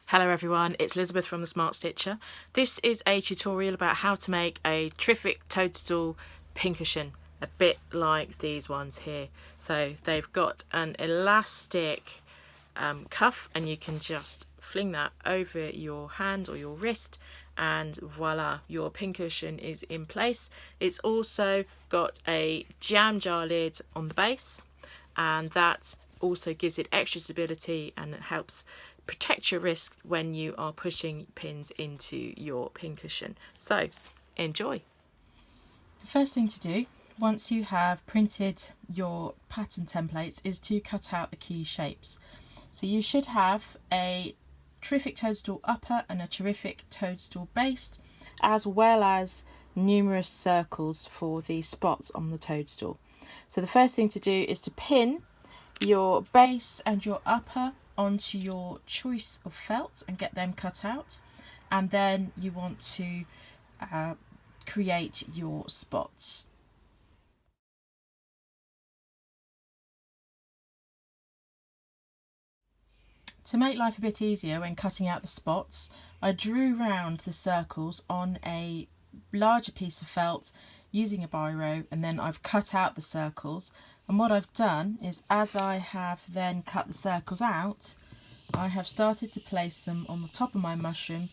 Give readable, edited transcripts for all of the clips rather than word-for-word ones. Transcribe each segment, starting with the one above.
Hello everyone, it's Elizabeth from the Smart Stitcher. This is a tutorial about how to make a Terrific Toadstool Pincushion, a bit like these ones here. So they've got an elastic cuff, and you can just fling that over your hand or your wrist, and voila, your pincushion is in place. It's also got a jam jar lid on the base, and that also gives it extra stability and it helps protect your wrist when you are pushing pins into your pincushion. So enjoy. The first thing to do once you have printed your pattern templates is to cut out the key shapes. So you should have a Terrific Toadstool upper and a Terrific Toadstool base, as well as numerous circles for the spots on the toadstool. So the first thing to do is to pin your base and your upper onto your choice of felt and get them cut out, and then you want to create your spots. To make life a bit easier when cutting out the spots, I drew round the circles on a larger piece of felt using a biro, and then I've cut out the circles. And what I've done is, as I have then cut the circles out, I have started to place them on the top of my mushroom,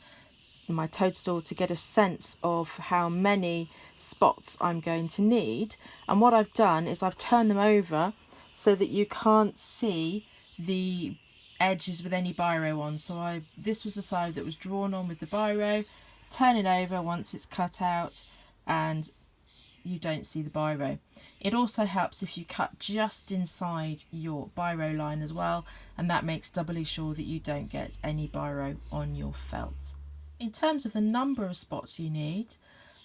my toadstool, to get a sense of how many spots I'm going to need. And what I've done is I've turned them over so that you can't see the edges with any biro on. So this was the side that was drawn on with the biro. Turn it over once it's cut out and you don't see the biro. It also helps if you cut just inside your biro line as well, and that makes doubly sure that you don't get any biro on your felt. In terms of the number of spots you need,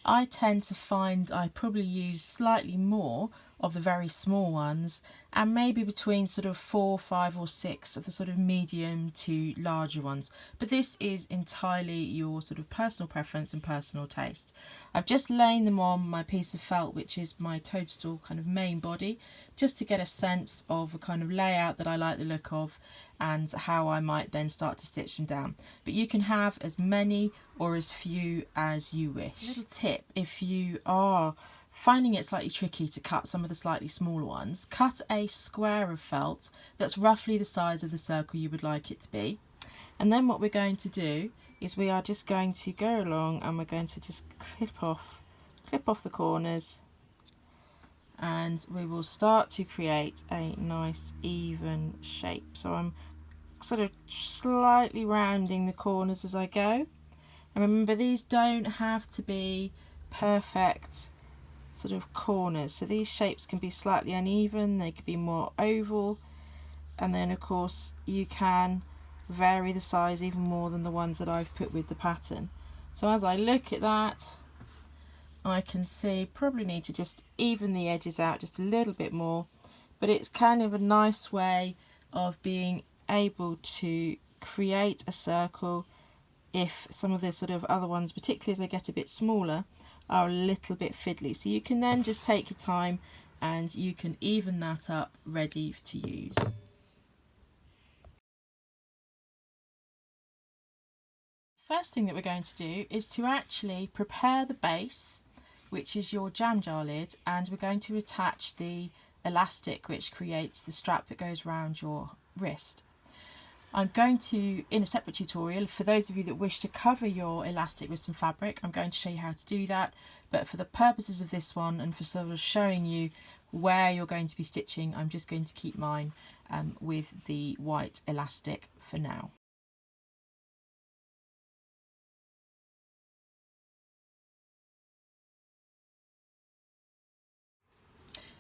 I tend to find I probably use slightly more of the very small ones, and maybe between sort of 4, 5 or 6 of the sort of medium to larger ones. But this is entirely your sort of personal preference and personal taste. I've just laid them on my piece of felt, which is my toadstool kind of main body, just to get a sense of a kind of layout that I like the look of and how I might then start to stitch them down. But you can have as many or as few as you wish. Little tip, if you are finding it slightly tricky to cut some of the slightly smaller ones, cut a square of felt that's roughly the size of the circle you would like it to be. And then what we're going to do is we are just going to go along and we're going to just clip off the corners, and we will start to create a nice even shape. So I'm sort of slightly rounding the corners as I go. And remember, these don't have to be perfect sort of corners, so these shapes can be slightly uneven, they could be more oval, and then of course you can vary the size even more than the ones that I've put with the pattern. So as I look at that, I can see probably need to just even the edges out just a little bit more, but it's kind of a nice way of being able to create a circle if some of the sort of other ones, particularly as they get a bit smaller, are a little bit fiddly. So you can then just take your time and you can even that up, ready to use. First thing that we're going to do is to actually prepare the base, which is your jam jar lid, and we're going to attach the elastic which creates the strap that goes around your wrist. I'm going to, in a separate tutorial, for those of you that wish to cover your elastic with some fabric, I'm going to show you how to do that. But for the purposes of this one and for sort of showing you where you're going to be stitching, I'm just going to keep mine with the white elastic for now.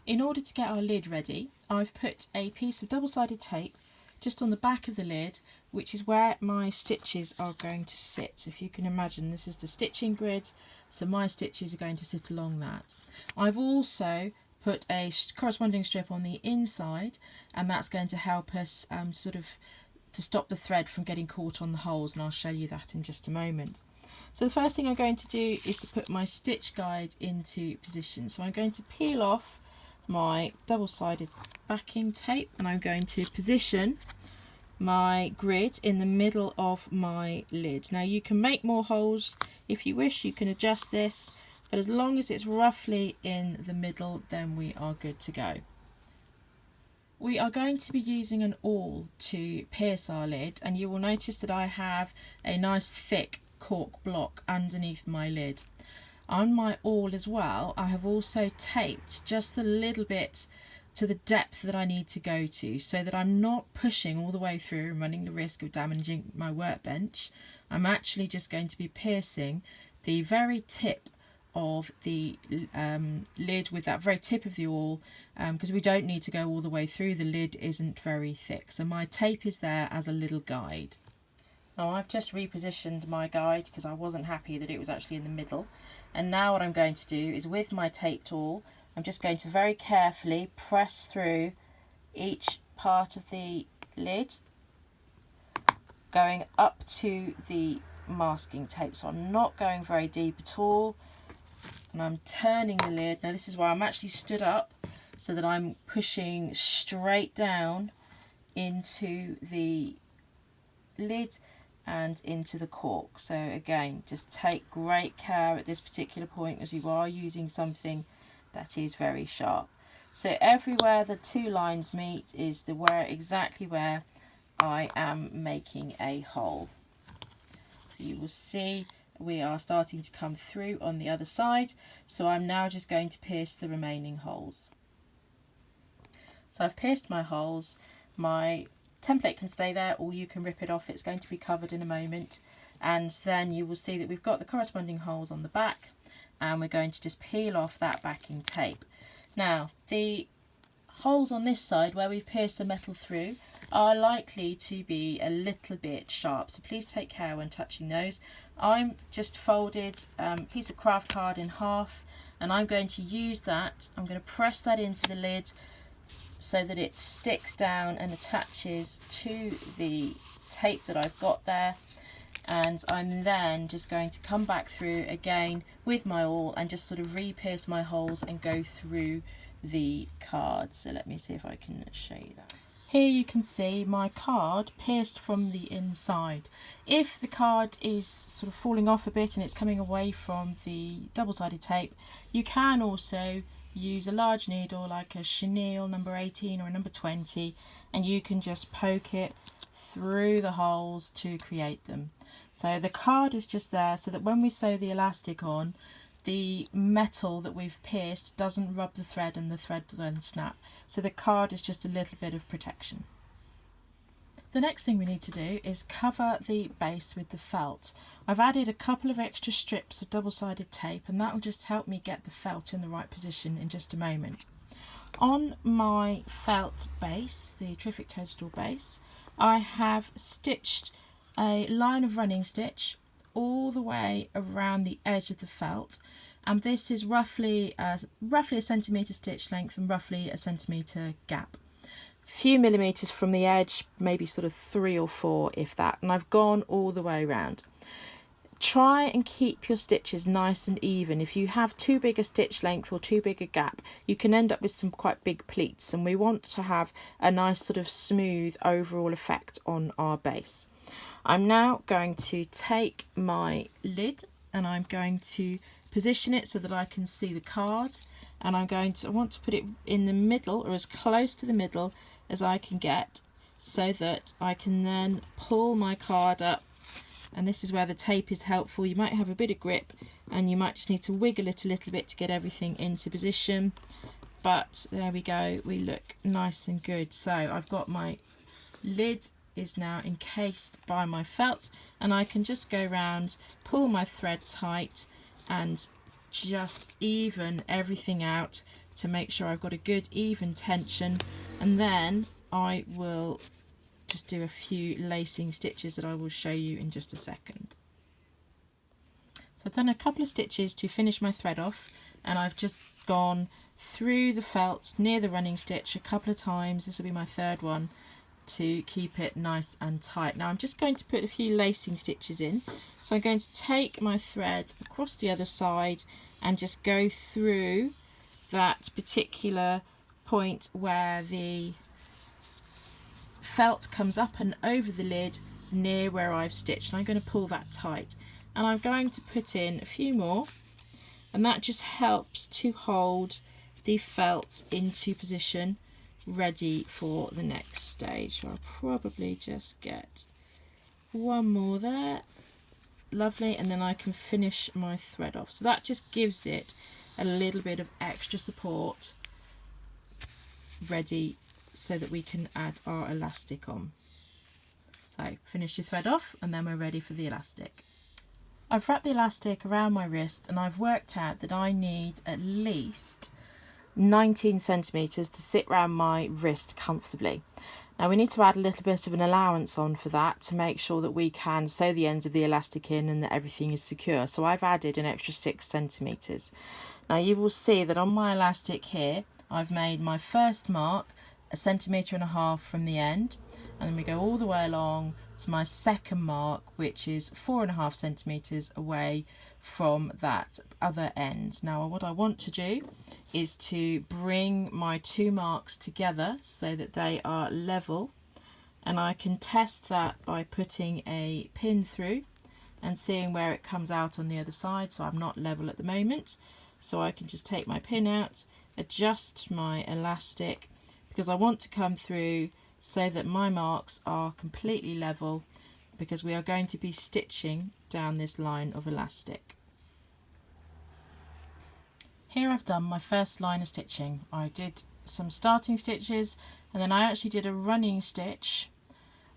In order to get our lid ready, I've put a piece of double-sided tape just on the back of the lid, which is where my stitches are going to sit. So if you can imagine, this is the stitching grid, so my stitches are going to sit along that. I've also put a corresponding strip on the inside, and that's going to help us sort of to stop the thread from getting caught on the holes, and I'll show you that in just a moment. So the first thing I'm going to do is to put my stitch guide into position. So I'm going to peel off my double-sided backing tape and I'm going to position my grid in the middle of my lid. Now you can make more holes if you wish, you can adjust this, but as long as it's roughly in the middle, then we are good to go. We are going to be using an awl to pierce our lid, and you will notice that I have a nice thick cork block underneath my lid. On my awl as well, I have also taped just a little bit to the depth that I need to go to, so that I'm not pushing all the way through and running the risk of damaging my workbench. I'm actually just going to be piercing the very tip of the lid with that very tip of the awl, because we don't need to go all the way through. The lid isn't very thick, so my tape is there as a little guide. Now I've just repositioned my guide because I wasn't happy that it was actually in the middle, and now what I'm going to do is, with my taped awl, I'm just going to very carefully press through each part of the lid, going up to the masking tape. So I'm not going very deep at all, and I'm turning the lid. Now this is why I'm actually stood up, so that I'm pushing straight down into the lid and into the cork. So again, just take great care at this particular point, as you are using something that is very sharp. So everywhere the two lines meet is exactly where I am making a hole. So you will see we are starting to come through on the other side, so I'm now just going to pierce the remaining holes. So I've pierced my holes. My template can stay there, or you can rip it off. It's going to be covered in a moment, and then you will see that we've got the corresponding holes on the back, and we're going to just peel off that backing tape. Now the holes on this side where we've pierced the metal through are likely to be a little bit sharp, so please take care when touching those. I'm just folded a piece of craft card in half, and I'm going to use that. I'm going to press that into the lid so that it sticks down and attaches to the tape that I've got there, and I'm then just going to come back through again with my awl and just sort of re-pierce my holes and go through the card. So let me see if I can show you that. Here you can see my card pierced from the inside. If the card is sort of falling off a bit and it's coming away from the double-sided tape, you can also use a large needle like a chenille number 18 or a number 20, and you can just poke it through the holes to create them. So the card is just there so that when we sew the elastic on, the metal that we've pierced doesn't rub the thread and the thread will then snap. So the card is just a little bit of protection. The next thing we need to do is cover the base with the felt. I've added a couple of extra strips of double-sided tape, and that will just help me get the felt in the right position in just a moment. On my felt base, the Terrific Toadstool base, I have stitched a line of running stitch all the way around the edge of the felt, and this is roughly a centimetre stitch length and roughly a centimetre gap. Few millimetres from the edge, maybe sort of 3 or 4 if that, and I've gone all the way around. Try and keep your stitches nice and even. If you have too big a stitch length or too big a gap, you can end up with some quite big pleats, and we want to have a nice sort of smooth overall effect on our base. I'm now going to take my lid and I'm going to position it so that I can see the card, and I want to put it in the middle, or as close to the middle as I can get, so that I can then pull my card up. And this is where the tape is helpful. You might have a bit of grip and you might just need to wiggle it a little bit to get everything into position, but there we go, we look nice and good. So I've got my lid is now encased by my felt, and I can just go around, pull my thread tight and just even everything out to make sure I've got a good even tension, and then I will just do a few lacing stitches that I will show you in just a second. So I've done a couple of stitches to finish my thread off, and I've just gone through the felt near the running stitch a couple of times. This will be my third one, to keep it nice and tight. Now I'm just going to put a few lacing stitches in. So I'm going to take my thread across the other side and just go through that particular point where the felt comes up and over the lid near where I've stitched, and I'm going to pull that tight, and I'm going to put in a few more, and that just helps to hold the felt into position ready for the next stage. So I'll probably just get one more there. Lovely, and then I can finish my thread off. So that just gives it a little bit of extra support ready so that we can add our elastic on. So finish your thread off and then we're ready for the elastic. I've wrapped the elastic around my wrist and I've worked out that I need at least 19 centimetres to sit around my wrist comfortably. Now we need to add a little bit of an allowance on for that to make sure that we can sew the ends of the elastic in and that everything is secure. So I've added an extra 6 centimetres. Now you will see that on my elastic here I've made my first mark 1.5 centimetres from the end, and then we go all the way along to my second mark, which is 4.5 centimetres away from that other end. Now what I want to do is to bring my two marks together so that they are level, and I can test that by putting a pin through and seeing where it comes out on the other side. So I'm not level at the moment, so I can just take my pin out, adjust my elastic, because I want to come through so that my marks are completely level, because we are going to be stitching down this line of elastic. Here I've done my first line of stitching. I did some starting stitches and then I actually did a running stitch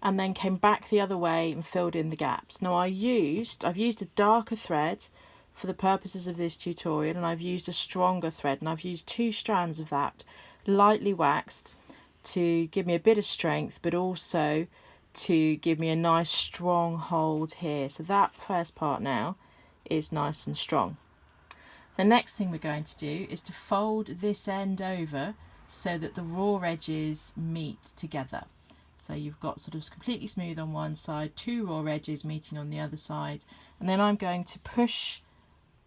and then came back the other way and filled in the gaps. Now I've used a darker thread for the purposes of this tutorial, and I've used a stronger thread, and I've used 2 strands of that lightly waxed to give me a bit of strength, but also to give me a nice strong hold here. So that first part now is nice and strong. The next thing we're going to do is to fold this end over so that the raw edges meet together. So you've got sort of completely smooth on one side, 2 raw edges meeting on the other side, and then I'm going to push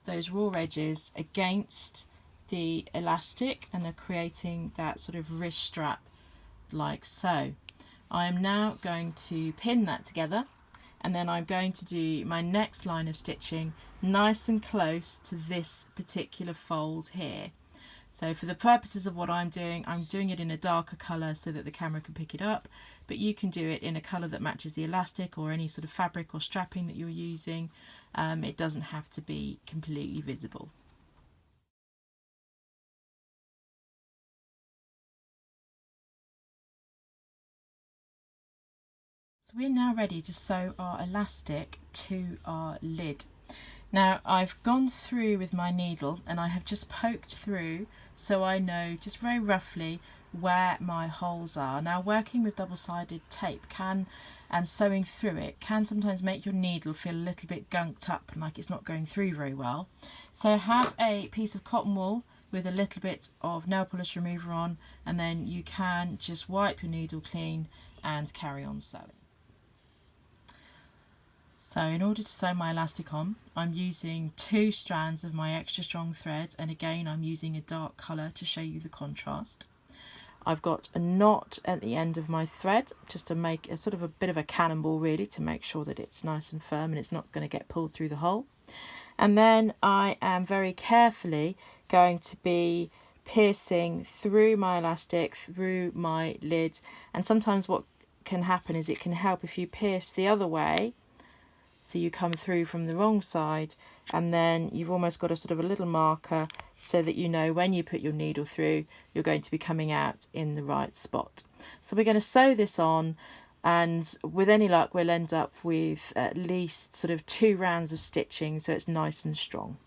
those raw edges against the elastic and are creating that sort of wrist strap like so. I am now going to pin that together, and then I'm going to do my next line of stitching nice and close to this particular fold here. So for the purposes of what I'm doing it in a darker colour so that the camera can pick it up, but you can do it in a colour that matches the elastic or any sort of fabric or strapping that you're using. It doesn't have to be completely visible. So we're now ready to sew our elastic to our lid. Now I've gone through with my needle and I have just poked through so I know just very roughly where my holes are. Now working with double-sided tape and sewing through it can sometimes make your needle feel a little bit gunked up and like it's not going through very well. So have a piece of cotton wool with a little bit of nail polish remover on, and then you can just wipe your needle clean and carry on sewing. So in order to sew my elastic on, I'm using 2 strands of my extra strong thread, and again I'm using a dark colour to show you the contrast. I've got a knot at the end of my thread just to make a sort of a bit of a cannonball, really, to make sure that it's nice and firm and it's not going to get pulled through the hole. And then I am very carefully going to be piercing through my elastic, through my lid, and sometimes what can happen is it can help if you pierce the other way, so you come through from the wrong side, and then you've almost got a sort of a little marker so that you know when you put your needle through you're going to be coming out in the right spot. So we're going to sew this on, and with any luck we'll end up with at least sort of 2 rounds of stitching so it's nice and strong.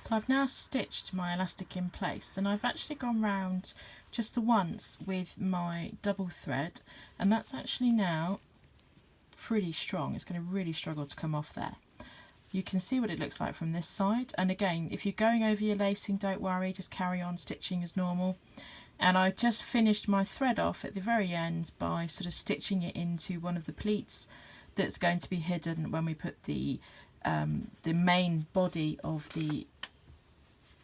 So I've now stitched my elastic in place, and I've actually gone round just the once with my double thread, and that's actually now pretty strong. It's going to really struggle to come off there. You can see what it looks like from this side, and again, if you're going over your lacing, don't worry, just carry on stitching as normal. And I just finished my thread off at the very end by sort of stitching it into one of the pleats that's going to be hidden when we put the main body of the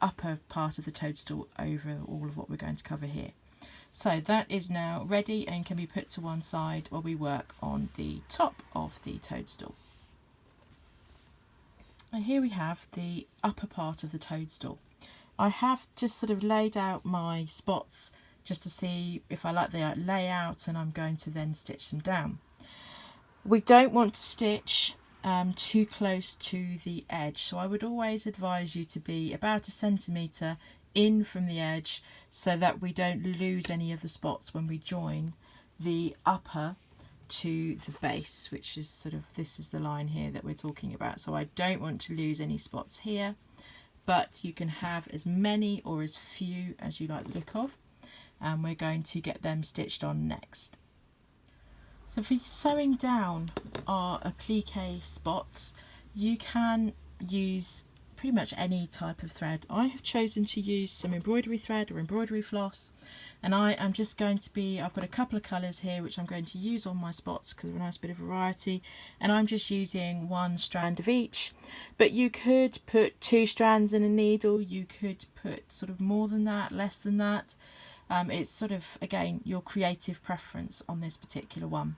upper part of the toadstool over all of what we're going to cover here. So that is now ready and can be put to one side while we work on the top of the toadstool. And here we have the upper part of the toadstool. I have just sort of laid out my spots just to see if I like the layout, and I'm going to then stitch them down. We don't want to stitch too close to the edge, so I would always advise you to be about 1 centimetre in from the edge so that we don't lose any of the spots when we join the upper to the base, which is sort of, this is the line here that we're talking about. So I don't want to lose any spots here, but you can have as many or as few as you like the look of, and we're going to get them stitched on next. So for sewing down our applique spots, you can use pretty much any type of thread. I have chosen to use some embroidery thread or embroidery floss, and I am just going to be, I've got a couple of colours here which I'm going to use on my spots because of a nice bit of variety, and I'm just using 1 strand of each. But you could put 2 strands in a needle, you could put sort of more than that, less than that. It's sort of, again, your creative preference on this particular one.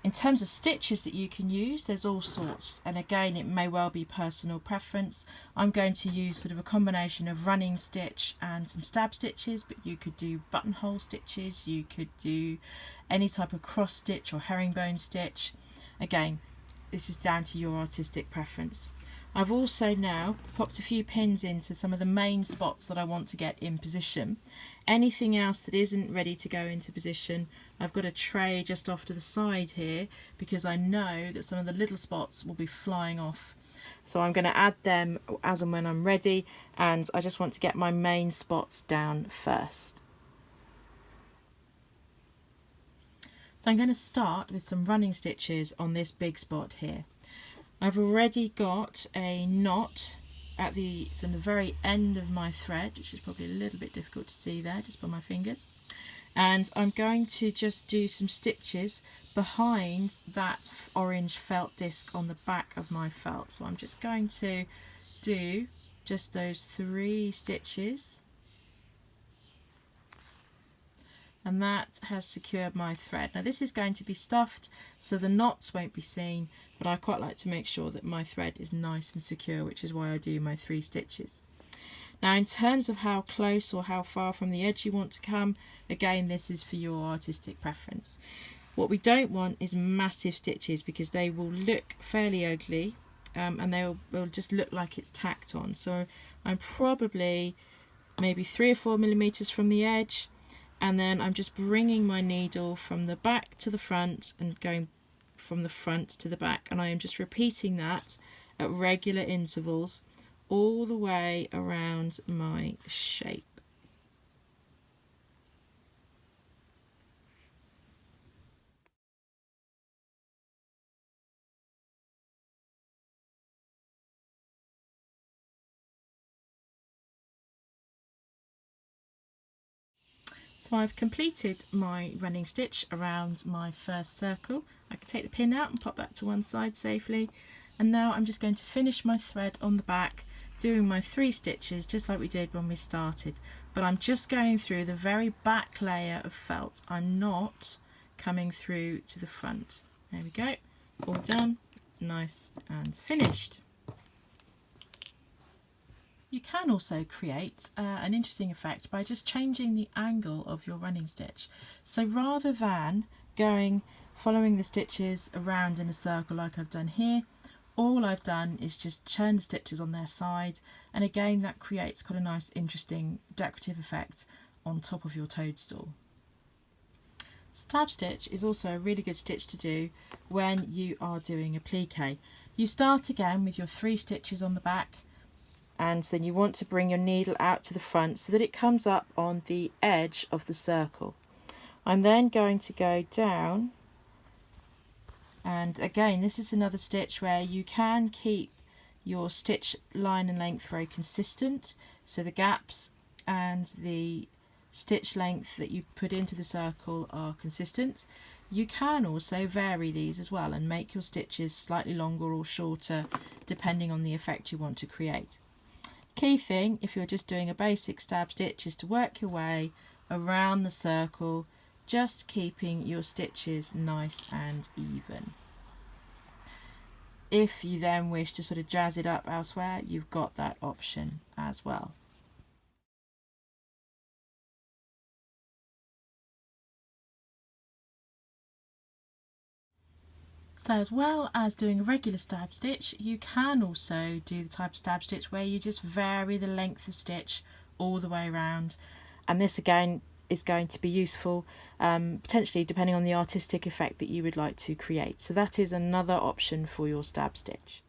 In terms of stitches that you can use, there's all sorts, and again it may well be personal preference. I'm going to use sort of a combination of running stitch and some stab stitches, but you could do buttonhole stitches, you could do any type of cross stitch or herringbone stitch. Again, this is down to your artistic preference. I've also now popped a few pins into some of the main spots that I want to get in position. Anything else that isn't ready to go into position, I've got a tray just off to the side here because I know that some of the little spots will be flying off. So I'm going to add them as and when I'm ready, and I just want to get my main spots down first. So I'm going to start with some running stitches on this big spot here. I've already got a knot at the very end of my thread, which is probably a little bit difficult to see there just by my fingers, and I'm going to just do some stitches behind that orange felt disc on the back of my felt. So I'm just going to do just those 3 stitches, and that has secured my thread. Now this is going to be stuffed so the knots won't be seen, but I quite like to make sure that my thread is nice and secure, which is why I do my 3 stitches. Now in terms of how close or how far from the edge you want to come, again this is for your artistic preference. What we don't want is massive stitches because they will look fairly ugly, and they'll just look like it's tacked on. So I'm probably maybe 3 or 4 millimeters from the edge, and then I'm just bringing my needle from the back to the front and going from the front to the back, and I am just repeating that at regular intervals all the way around my shape. So I've completed my running stitch around my first circle. I can take the pin out and pop that to one side safely, and now I'm just going to finish my thread on the back doing my 3 stitches just like we did when we started, but I'm just going through the very back layer of felt. I'm not coming through to the front. There we go, all done, nice and finished. You can also create an interesting effect by just changing the angle of your running stitch. So rather than following the stitches around in a circle like I've done here, all I've done is just turn the stitches on their side, and again that creates quite a nice interesting decorative effect on top of your toadstool. Stab stitch is also a really good stitch to do when you are doing applique. You start again with your 3 stitches on the back, and then you want to bring your needle out to the front so that it comes up on the edge of the circle. I'm then going to go down, and again this is another stitch where you can keep your stitch line and length very consistent, so the gaps and the stitch length that you put into the circle are consistent. You can also vary these as well and make your stitches slightly longer or shorter depending on the effect you want to create. Key thing, if you're just doing a basic stab stitch, is to work your way around the circle, just keeping your stitches nice and even. If you then wish to sort of jazz it up elsewhere, you've got that option as well. So as well as doing a regular stab stitch, you can also do the type of stab stitch where you just vary the length of stitch all the way around. And this again is going to be useful potentially depending on the artistic effect that you would like to create. So that is another option for your stab stitch.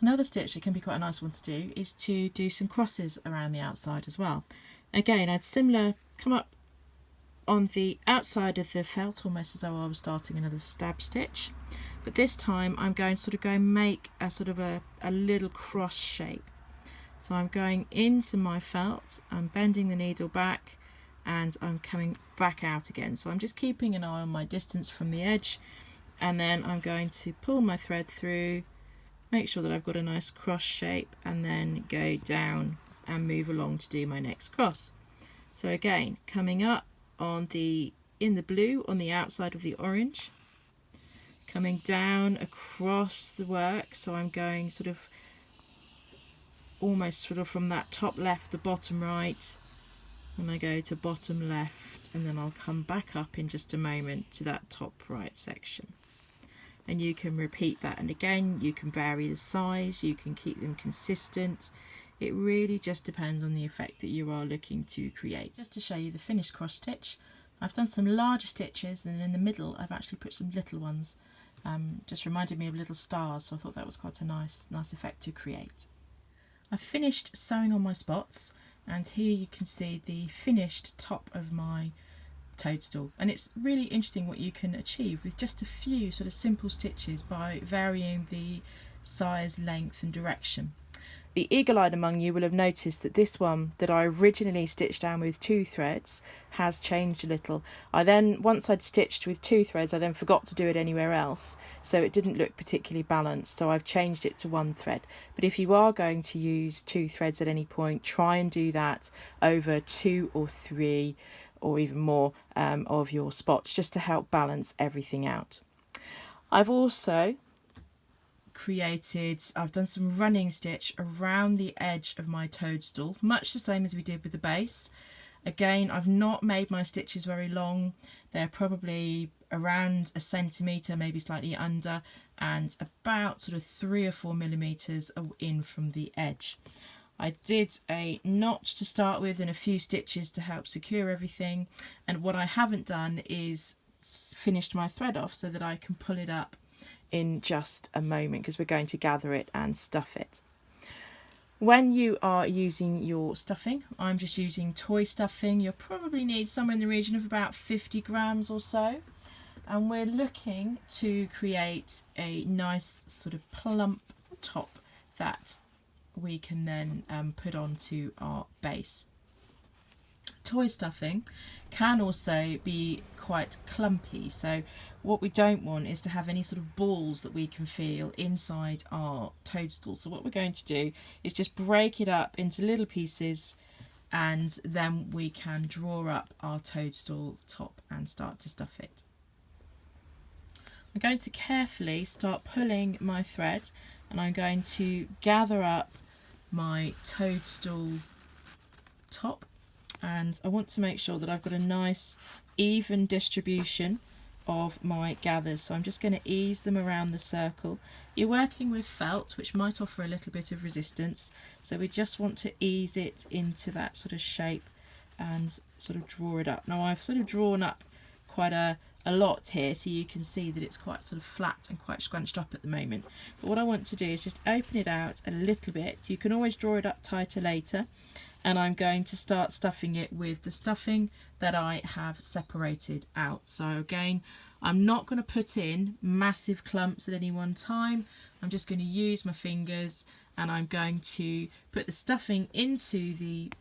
Another stitch that can be quite a nice one to do is to do some crosses around the outside as well. Again, I'd come up on the outside of the felt almost as though I was starting another stab stitch, but this time I'm going to sort of go and make a sort of a little cross shape. So I'm going into my felt, I'm bending the needle back, and I'm coming back out again. So I'm just keeping an eye on my distance from the edge, and then I'm going to pull my thread through, make sure that I've got a nice cross shape, and then go down and move along to do my next cross. So again, coming up in the blue on the outside of the orange, coming down across the work, so I'm going sort of almost sort of from that top left to bottom right, and I go to bottom left, and then I'll come back up in just a moment to that top right section. And you can repeat that, and again you can vary the size, you can keep them consistent. It really just depends on the effect that you are looking to create. Just to show you the finished cross stitch, I've done some larger stitches, and in the middle I've actually put some little ones, just reminded me of little stars, so I thought that was quite a nice effect to create. I've finished sewing on my spots, and here you can see the finished top of my toadstool, and it's really interesting what you can achieve with just a few sort of simple stitches by varying the size, length and direction. The eagle-eyed among you will have noticed that this one that I originally stitched down with 2 threads has changed a little. Once I'd stitched with 2 threads, I then forgot to do it anywhere else, so it didn't look particularly balanced, so I've changed it to 1 thread. But if you are going to use 2 threads at any point, try and do that over 2 or 3 or even more of your spots, just to help balance everything out. I've also I've done some running stitch around the edge of my toadstool, much the same as we did with the base. Again, I've not made my stitches very long. They're probably around 1 centimetre, maybe slightly under, and about sort of 3 or 4 millimetres in from the edge. I did a notch to start with and a few stitches to help secure everything, and what I haven't done is finished my thread off so that I can pull it up in just a moment, because we're going to gather it and stuff it. When you are using your stuffing, I'm just using toy stuffing. You'll probably need somewhere in the region of about 50 grams or so, and we're looking to create a nice sort of plump top that we can then put onto our base. Toy stuffing can also be quite clumpy, so what we don't want is to have any sort of balls that we can feel inside our toadstool. So what we're going to do is just break it up into little pieces, and then we can draw up our toadstool top and start to stuff it. I'm going to carefully start pulling my thread, and I'm going to gather up my toadstool top, and I want to make sure that I've got a nice even distribution of my gathers, so I'm just going to ease them around the circle. You're working with felt, which might offer a little bit of resistance, so we just want to ease it into that sort of shape and sort of draw it up. Now I've sort of drawn up quite a lot here, so you can see that it's quite sort of flat and quite scrunched up at the moment, but what I want to do is just open it out a little bit. You can always draw it up tighter later, and I'm going to start stuffing it with the stuffing that I have separated out. So again, I'm not going to put in massive clumps at any one time. I'm just going to use my fingers, and I'm going to put the stuffing into the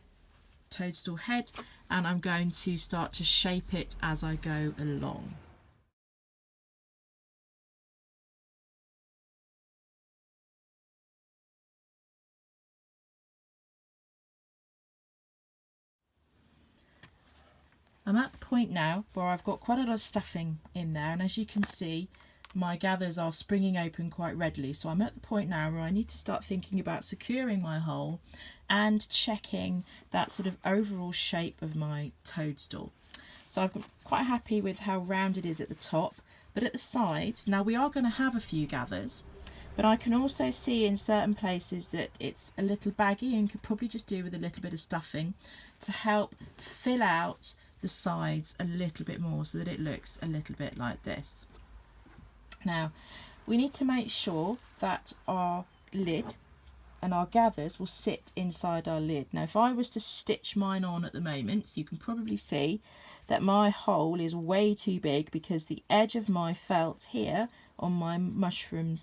toadstool head, and I'm going to start to shape it as I go along. I'm at the point now where I've got quite a lot of stuffing in there, and as you can see, my gathers are springing open quite readily. So I'm at the point now where I need to start thinking about securing my hole and checking that sort of overall shape of my toadstool. So I'm quite happy with how round it is at the top, but at the sides, now we are going to have a few gathers, but I can also see in certain places that it's a little baggy and could probably just do with a little bit of stuffing to help fill out the sides a little bit more so that it looks a little bit like this. Now, we need to make sure that our lid and our gathers will sit inside our lid. Now, if I was to stitch mine on at the moment, you can probably see that my hole is way too big because the edge of my felt here on my mushroom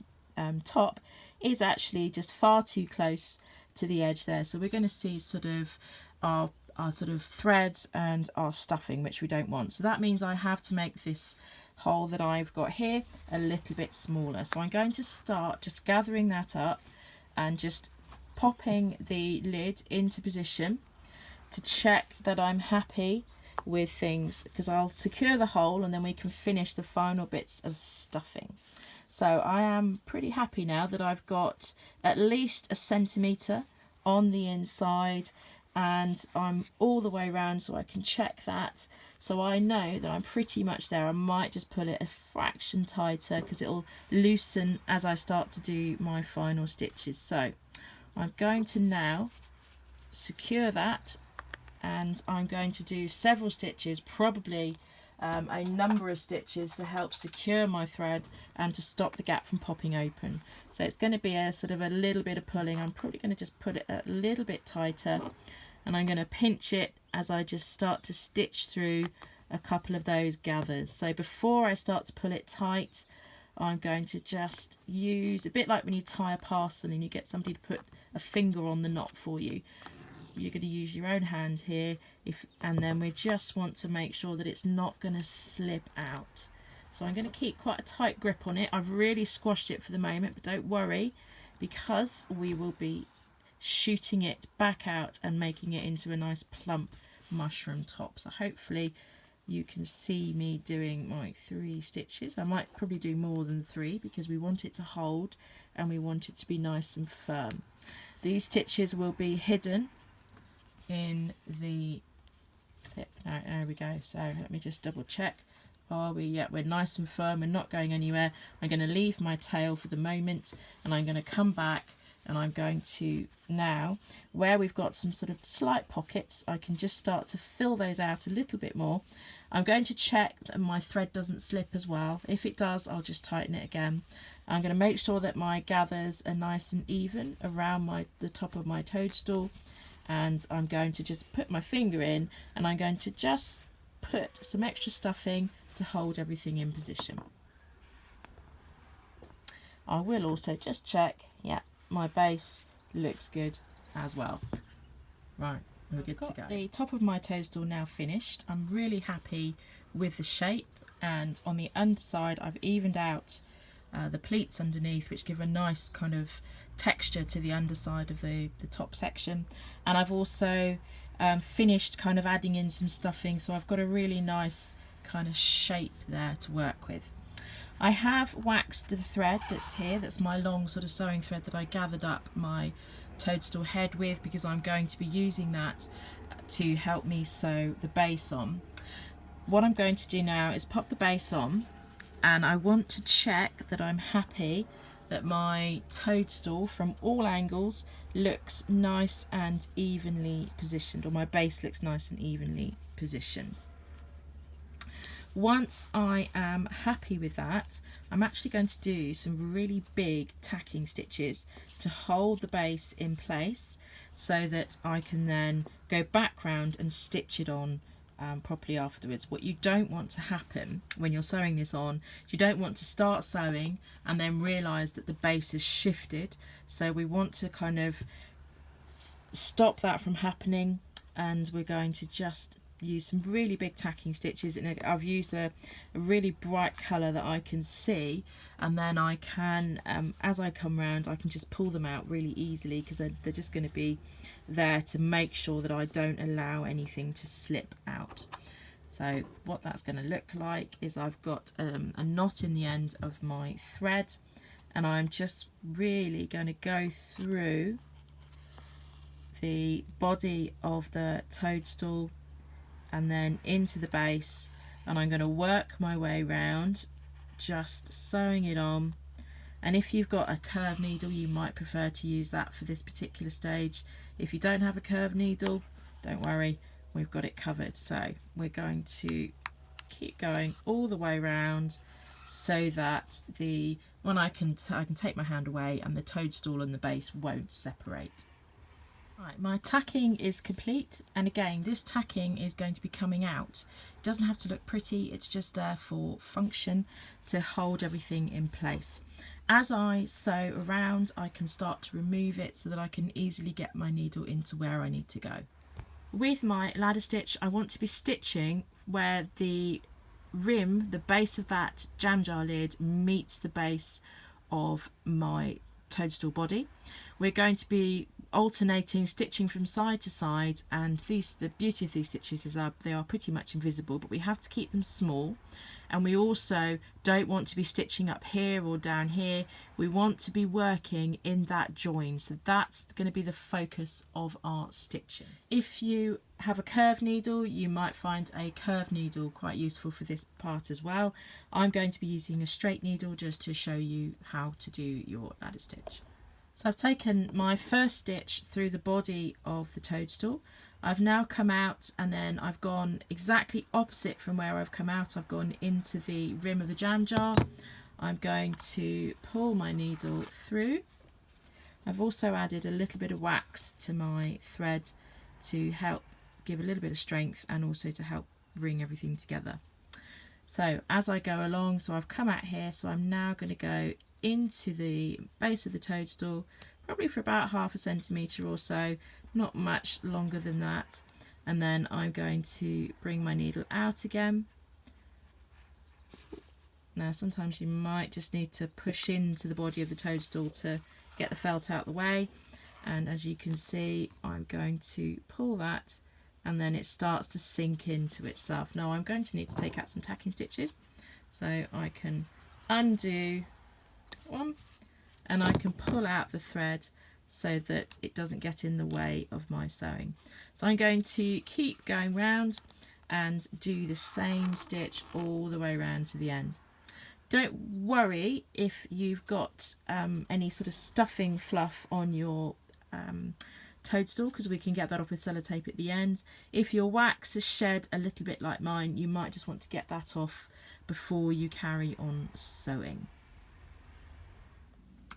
top is actually just far too close to the edge there. So we're going to see sort of our sort of threads and our stuffing, which we don't want. So that means I have to make this hole that I've got here a little bit smaller. So I'm going to start just gathering that up and just popping the lid into position to check that I'm happy with things, because I'll secure the hole and then we can finish the final bits of stuffing. So I am pretty happy now that I've got at least 1 centimetre on the inside, and I'm all the way around so I can check that. So I know that I'm pretty much there. I might just pull it a fraction tighter because it'll loosen as I start to do my final stitches. So I'm going to now secure that, and I'm going to do several stitches, probably a number of stitches to help secure my thread and to stop the gap from popping open. So it's going to be a sort of a little bit of pulling. I'm probably going to just put it a little bit tighter, and I'm going to pinch it as I just start to stitch through a couple of those gathers. So before I start to pull it tight, I'm going to just use, a bit like when you tie a parcel and you get somebody to put a finger on the knot for you, you're going to use your own hand here, and then we just want to make sure that it's not going to slip out. So I'm going to keep quite a tight grip on it. I've really squashed it for the moment, but don't worry, because we will be shooting it back out and making it into a nice plump mushroom top. So hopefully you can see me doing my 3 stitches. I might probably do more than 3 because we want it to hold and we want it to be nice and firm. These stitches will be hidden in the clip. Now, there we go. So let me just double check. Are we? Yeah, we're nice and firm and not going anywhere. I'm going to leave my tail for the moment, and I'm going to come back, and I'm going to now, where we've got some sort of slight pockets, I can just start to fill those out a little bit more. I'm going to check that my thread doesn't slip as well. If it does, I'll just tighten it again. I'm going to make sure that my gathers are nice and even around the top of my toadstool, and I'm going to just put my finger in, and I'm going to just put some extra stuffing to hold everything in position. I will also just check, yeah, my base looks good as well. Right, we're good to go. The top of my toadstool now finished. I'm really happy with the shape, and on the underside I've evened out the pleats underneath, which give a nice kind of texture to the underside of the top section, and I've also finished kind of adding in some stuffing, so I've got a really nice kind of shape there to work with. I have waxed the thread that's here, that's my long sort of sewing thread that I gathered up my toadstool head with, because I'm going to be using that to help me sew the base on. What I'm going to do now is pop the base on, and I want to check that I'm happy that my toadstool from all angles looks nice and evenly positioned, or my base looks nice and evenly positioned. Once I am happy with that, I'm actually going to do some really big tacking stitches to hold the base in place so that I can then go back round and stitch it on properly afterwards. What you don't want to happen when you're sewing this on is you don't want to start sewing and then realise that the base is shifted. So we want to kind of stop that from happening, and we're going to just use some really big tacking stitches. And I've used a really bright colour that I can see, and then I can, as I come round, I can just pull them out really easily, because they're just going to be there to make sure that I don't allow anything to slip out. So what that's going to look like is I've got a knot in the end of my thread, and I'm just really going to go through the body of the toadstool and then into the base, and I'm going to work my way around, just sewing it on. And if you've got a curved needle, you might prefer to use that for this particular stage. If you don't have a curved needle, don't worry, we've got it covered. So we're going to keep going all the way around so that when I can take my hand away and the toadstool and the base won't separate. Right, my tacking is complete, and again this tacking is going to be coming out. It doesn't have to look pretty, it's just there for function, to hold everything in place. As I sew around, I can start to remove it so that I can easily get my needle into where I need to go. With my ladder stitch, I want to be stitching where the rim, the base of that jam jar lid, meets the base of my toadstool body. We're going to be alternating stitching from side to side, and the beauty of these stitches is they are pretty much invisible, but we have to keep them small, and we also don't want to be stitching up here or down here. We want to be working in that join, so that's going to be the focus of our stitching. If you have a curved needle, you might find a curved needle quite useful for this part as well. I'm going to be using a straight needle just to show you how to do your ladder stitch. So I've taken my first stitch through the body of the toadstool. I've now come out, and then I've gone exactly opposite from where I've come out. I've gone into the rim of the jam jar. I'm going to pull my needle through. I've also added a little bit of wax to my thread to help give a little bit of strength and also to help bring everything together. So as I go along, so I've come out here, so I'm now going to go into the base of the toadstool, probably for about ½ centimetre or so, not much longer than that, and then I'm going to bring my needle out again. Now sometimes you might just need to push into the body of the toadstool to get the felt out of the way, and as you can see I'm going to pull that, and then it starts to sink into itself. Now I'm going to need to take out some tacking stitches, so I can undo one, and I can pull out the thread so that it doesn't get in the way of my sewing. So I'm going to keep going round and do the same stitch all the way around to the end. Don't worry if you've got any sort of stuffing fluff on your toadstool, because we can get that off with sellotape at the end. If your wax is shed a little bit like mine, you might just want to get that off before you carry on sewing.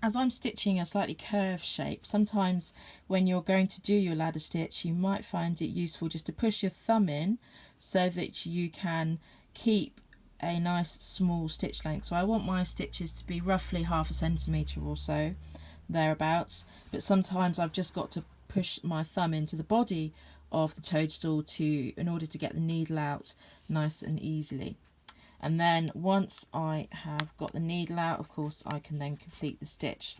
As I'm stitching a slightly curved shape, sometimes when you're going to do your ladder stitch, you might find it useful just to push your thumb in so that you can keep a nice small stitch length. So I want my stitches to be roughly ½ centimetre or so, thereabouts, but sometimes I've just got to push my thumb into the body of the toadstool in order to get the needle out nice and easily. And then once I have got the needle out, of course, I can then complete the stitch.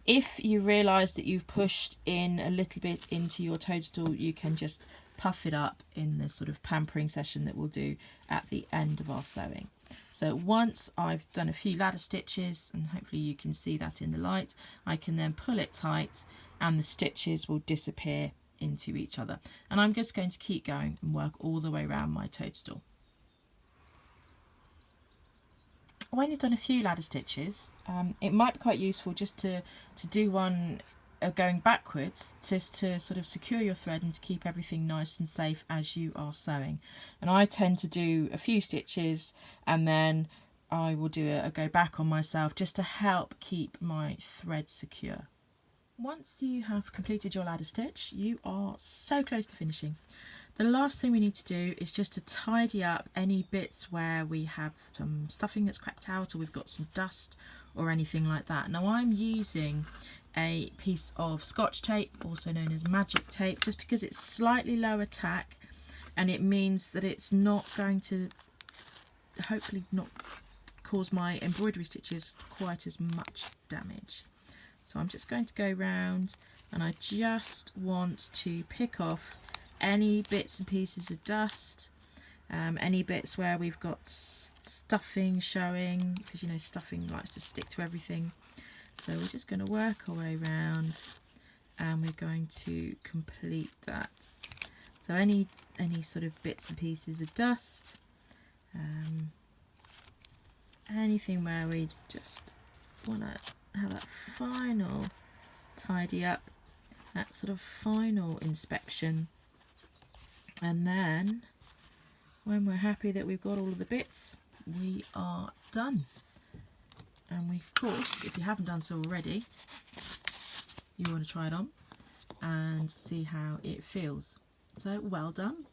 If you realise that you've pushed in a little bit into your toadstool, you can just puff it up in the sort of pampering session that we'll do at the end of our sewing. So once I've done a few ladder stitches, and hopefully you can see that in the light, I can then pull it tight and the stitches will disappear into each other. And I'm just going to keep going and work all the way around my toadstool. When you've done a few ladder stitches, it might be quite useful just to do one going backwards, just to sort of secure your thread and to keep everything nice and safe as you are sewing. And I tend to do a few stitches and then I will do a go back on myself just to help keep my thread secure. Once you have completed your ladder stitch, you are so close to finishing. The last thing we need to do is just to tidy up any bits where we have some stuffing that's cracked out or we've got some dust or anything like that. Now I'm using a piece of Scotch tape, also known as magic tape, just because it's slightly lower tack and it means that it's not going to, hopefully not cause my embroidery stitches quite as much damage. So I'm just going to go round and I just want to pick off any bits and pieces of dust Any bits where we've got stuffing showing, because you know stuffing likes to stick to everything. So we're just going to work our way around and we're going to complete that. So any sort of bits and pieces of dust, anything where we just want to have that final tidy up, that sort of final inspection. And then when we're happy that we've got all of the bits, we are done. And we, of course, if you haven't done so already, you want to try it on and see how it feels. So well done.